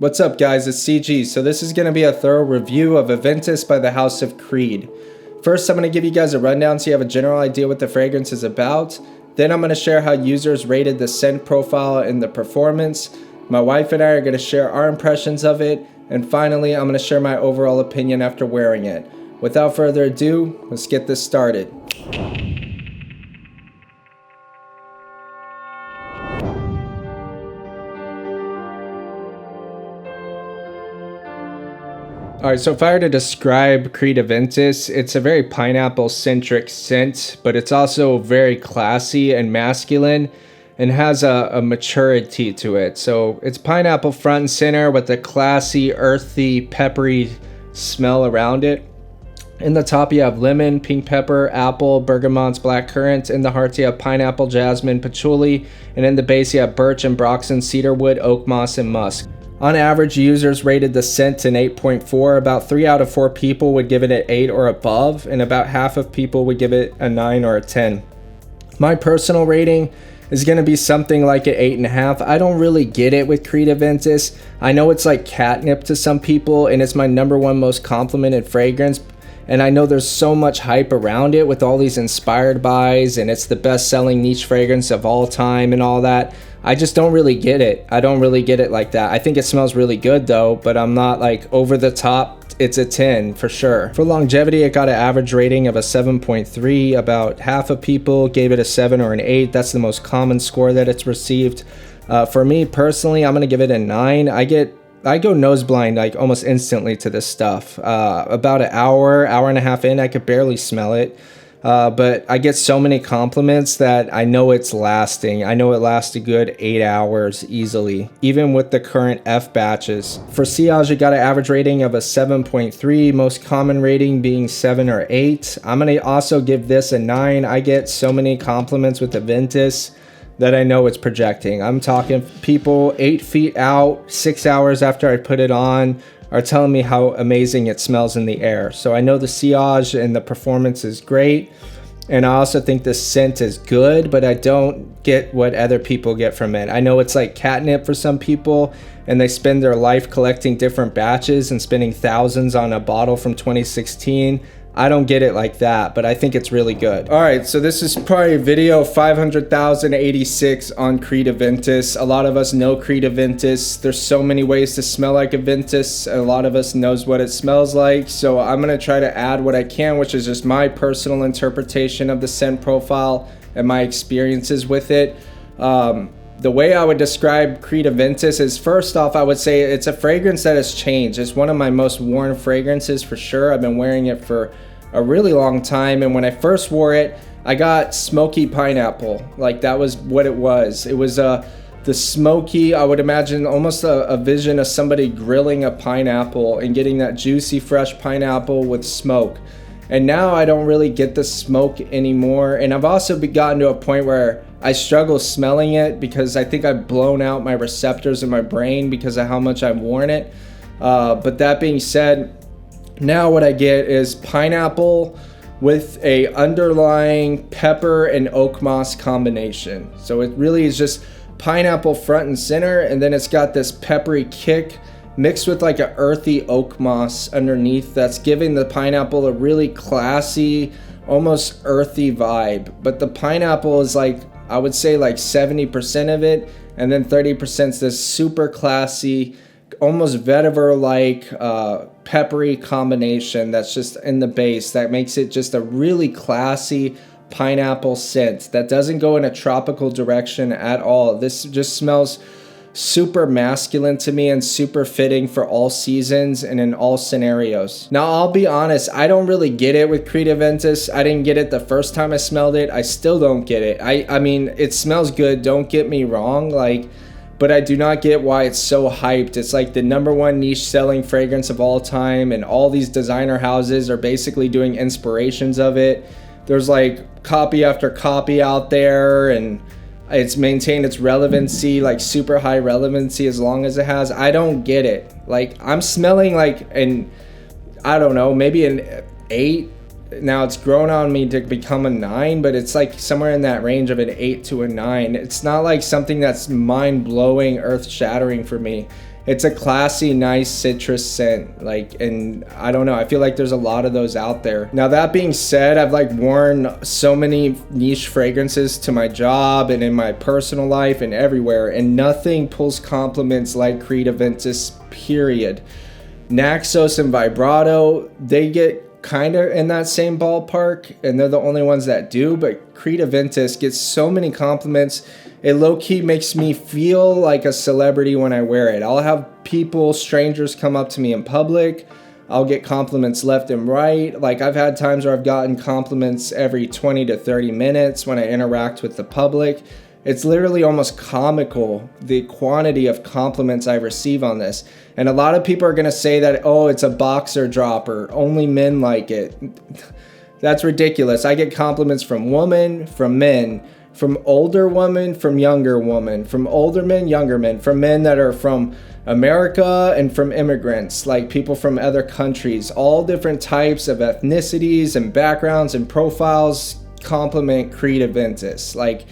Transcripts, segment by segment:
What's up guys, it's CG. So this is going to be a thorough review of Aventus by the House of Creed. First, I'm going to give you guys a rundown so you have a general idea what the fragrance is about. Then I'm going to share how users rated the scent profile and the performance. My wife and I are going to share our impressions of it. And finally, I'm going to share my overall opinion after wearing it. Without further ado, let's get this started. Alright, so if I were to describe Creed Aventus, it's a very pineapple-centric scent, but it's also very classy and masculine and has a maturity to it. So it's pineapple front and center with a classy, earthy, peppery smell around it. In the top you have lemon, pink pepper, apple, bergamots, blackcurrant. In the hearts you have pineapple, jasmine, patchouli. And in the base you have birch and broxen, cedarwood, oak moss, and musk. On average, users rated the scent an 8.4. About 3 out of 4 people would give it an 8 or above, and about half of people would give it a 9 or a 10. My personal rating is going to be something like an 8.5. I don't really get it with Creed Aventus. I know it's like catnip to some people, and it's my #1 most complimented fragrance. And I know there's so much hype around it with all these inspired buys, and it's the best-selling niche fragrance of all time and all that. I just don't really get it. I don't really get it like that. I think it smells really good though, but I'm not like over the top. It's a 10 for sure. For longevity, it got an average rating of a 7.3. About half of people gave it a 7 or an 8. That's the most common score that it's received. For me personally, I'm gonna give it a 9. I go nose blind like almost instantly to this stuff. About an hour and a half in, I could barely smell it. But I get so many compliments that I know it's lasting. I know it lasts a good 8 hours easily, even with the current F batches. For sillage, it got an average rating of a 7.3, most common rating being 7 or 8. I'm gonna also give this a 9. I get so many compliments with Aventus that I know it's projecting. I'm talking people 8 feet out, 6 hours after I put it on, are telling me how amazing it smells in the air. So I know the sillage and the performance is great. And I also think the scent is good, but I don't get what other people get from it. I know it's like catnip for some people, and they spend their life collecting different batches and spending thousands on a bottle from 2016. I don't get it like that, but I think it's really good. All right, so this is probably video 500,086 on Creed Aventus. A lot of us know Creed Aventus. There's so many ways to smell like Aventus. A lot of us knows what it smells like. So I'm gonna try to add what I can, which is just my personal interpretation of the scent profile and my experiences with it. The way I would describe Creed Aventus is, first off, I would say it's a fragrance that has changed. It's one of my most worn fragrances for sure. I've been wearing it for a really long time, and when I first wore it, I got smoky pineapple. Like, that was what it was. It was the smoky, I would imagine almost a vision of somebody grilling a pineapple and getting that juicy fresh pineapple with smoke. And now I don't really get the smoke anymore. And I've also gotten to a point where I struggle smelling it because I think I've blown out my receptors in my brain because of how much I've worn it. But that being said, now what I get is pineapple with a underlying pepper and oak moss combination. So it really is just pineapple front and center, and then it's got this peppery kick mixed with like an earthy oak moss underneath that's giving the pineapple a really classy, almost earthy vibe. But the pineapple is like, I would say like 70% of it, and then 30% is this super classy, almost vetiver-like peppery combination that's just in the base that makes it just a really classy pineapple scent that doesn't go in a tropical direction at all. This just smells super masculine to me and super fitting for all seasons and in all scenarios. Now, I'll be honest, I don't really get it with Creed Aventus. I didn't get it the first time I smelled it. I still don't get it. I mean, it smells good, don't get me wrong, like, but I do not get why it's so hyped. It's like the #1 niche selling fragrance of all time, and all these designer houses are basically doing inspirations of it. There's like copy after copy out there, and it's maintained its relevancy, like super high relevancy as long as it has. I don't get it. Like, I'm smelling like I don't know, maybe an 8. Now it's grown on me to become a 9, but it's like somewhere in that range of an 8 to a 9. It's not like something that's mind-blowing, earth-shattering for me. It's a classy, nice citrus scent. Like, and I don't know, I feel like there's a lot of those out there. Now that being said, I've like worn so many niche fragrances to my job and in my personal life and everywhere, and nothing pulls compliments like Creed Aventus, period. Naxos and Vibrato, they get kind of in that same ballpark, and they're the only ones that do, but Creed Aventus gets so many compliments. It low-key makes me feel like a celebrity when I wear it. I'll have people, strangers come up to me in public. I'll get compliments left and right. Like, I've had times where I've gotten compliments every 20 to 30 minutes when I interact with the public. It's literally almost comical, the quantity of compliments I receive on this. And a lot of people are going to say that, oh, it's a boxer dropper, only men like it. That's ridiculous. I get compliments from women, from men, from older women, from younger women, from older men, younger men, from men that are from America, and from immigrants, like people from other countries. All different types of ethnicities and backgrounds and profiles compliment Creed Aventus. Like,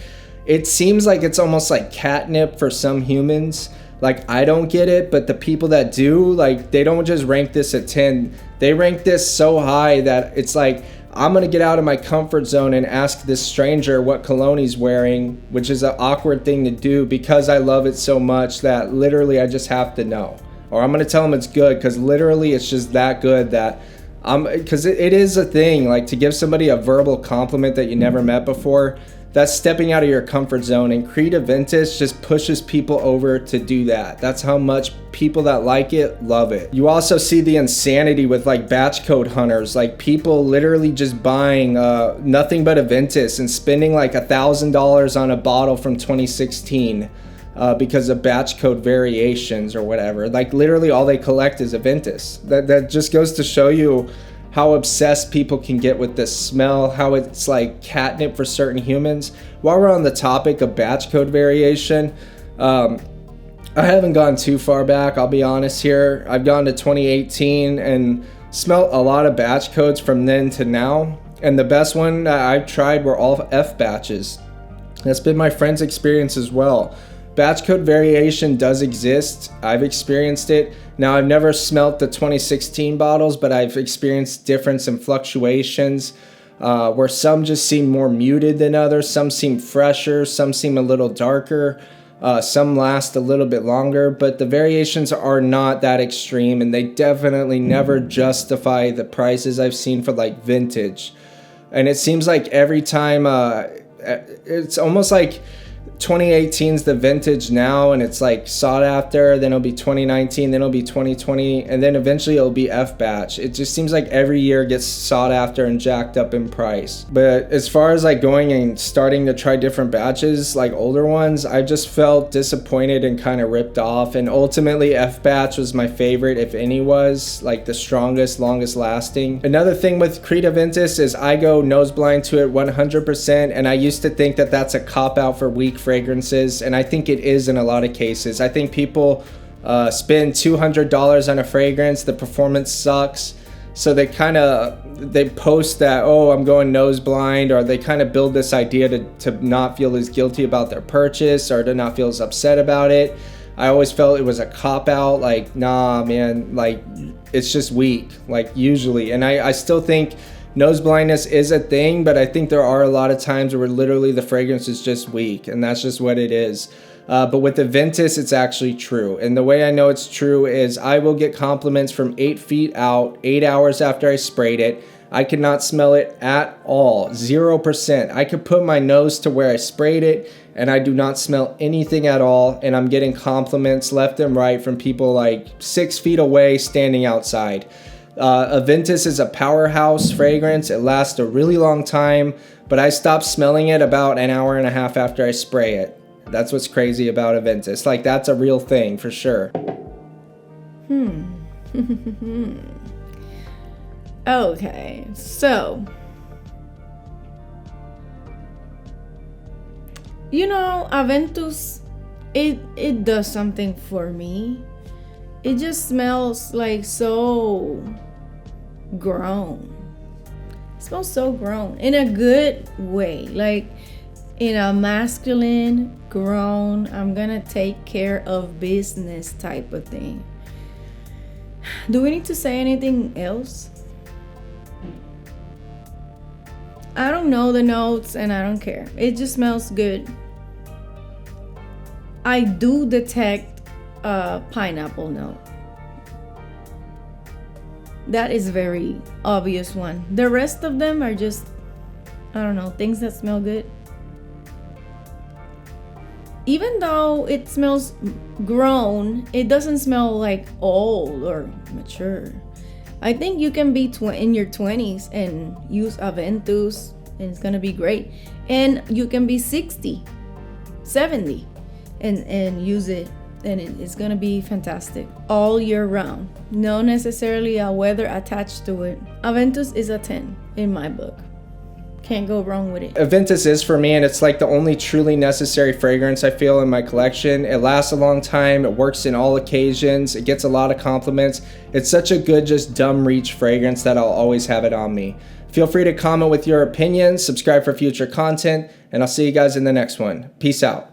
it seems like it's almost like catnip for some humans. Like, I don't get it, but the people that do, like, they don't just rank this a 10. They rank this so high that it's like, I'm gonna get out of my comfort zone and ask this stranger what cologne he's wearing, which is an awkward thing to do because I love it so much that literally I just have to know. Or I'm gonna tell him it's good because literally it's just that good that because it is a thing, like, to give somebody a verbal compliment that you never met before. That's stepping out of your comfort zone, and Creed Aventus just pushes people over to do that. That's how much people that like it love it. You also see the insanity with like batch code hunters, like people literally just buying nothing but Aventus and spending like $1,000 on a bottle from 2016 because of batch code variations or whatever. Like, literally all they collect is Aventus. That just goes to show you how obsessed people can get with this smell, how it's like catnip for certain humans. While we're on the topic of batch code variation, I haven't gone too far back, I'll be honest here. I've gone to 2018 and smelled a lot of batch codes from then to now. And the best one that I've tried were all F batches. That's been my friend's experience as well. Batch code variation does exist. I've experienced it. Now, I've never smelt the 2016 bottles, but I've experienced difference and fluctuations where some just seem more muted than others. Some seem fresher. Some seem a little darker. Some last a little bit longer, but the variations are not that extreme, and they definitely never justify the prices I've seen for like vintage. And it seems like every time it's almost like 2018's the vintage now, and it's like sought after, then it'll be 2019, then it'll be 2020, and then eventually it'll be F batch. It just seems like every year gets sought after and jacked up in price. But as far as like going and starting to try different batches, like older ones, I just felt disappointed and kind of ripped off, and ultimately F batch was my favorite, if any was, like the strongest, longest lasting. Another thing with Creed Aventus is I go nose blind to it 100%, and I used to think that that's a cop out for weak fragrances, and I think it is in a lot of cases. I think people spend $200 on a fragrance, the performance sucks, so they post that, oh, I'm going nose blind, or they kind of build this idea to not feel as guilty about their purchase or to not feel as upset about it. I always felt it was a cop out, like, nah man, like it's just weak, like usually. And I still think nose blindness is a thing, but I think there are a lot of times where literally the fragrance is just weak, and that's just what it is. But with Aventus, it's actually true. And the way I know it's true is I will get compliments from 8 feet out, 8 hours after I sprayed it. I cannot smell it at all, 0%. I could put my nose to where I sprayed it, and I do not smell anything at all. And I'm getting compliments left and right from people like 6 feet away standing outside. Aventus is a powerhouse fragrance. It lasts a really long time, but I stopped smelling it about an hour and a half after I spray it. That's what's crazy about Aventus. Like, that's a real thing for sure. Okay, so Aventus, it does something for me. It just smells like so grown. It smells so grown in a good way, like in a masculine, grown, I'm gonna take care of business type of thing. Do we need to say anything else? I don't know the notes and I don't care. It just smells good. I do detect a pineapple note. That is very obvious one. The rest of them are just, I don't know, things that smell good. Even though it smells grown, it doesn't smell like old or mature. I think you can be in your 20s and use Aventus and it's gonna be great. And you can be 60, 70 and use it and it's gonna be fantastic all year round. No necessarily a weather attached to it. Aventus is a 10 in my book. Can't go wrong with it. Aventus is for me, and it's like the only truly necessary fragrance I feel in my collection. It lasts a long time, it works in all occasions, it gets a lot of compliments. It's such a good, just dumb reach fragrance that I'll always have it on me. Feel free to comment with your opinions, subscribe for future content, and I'll see you guys in the next one. Peace out.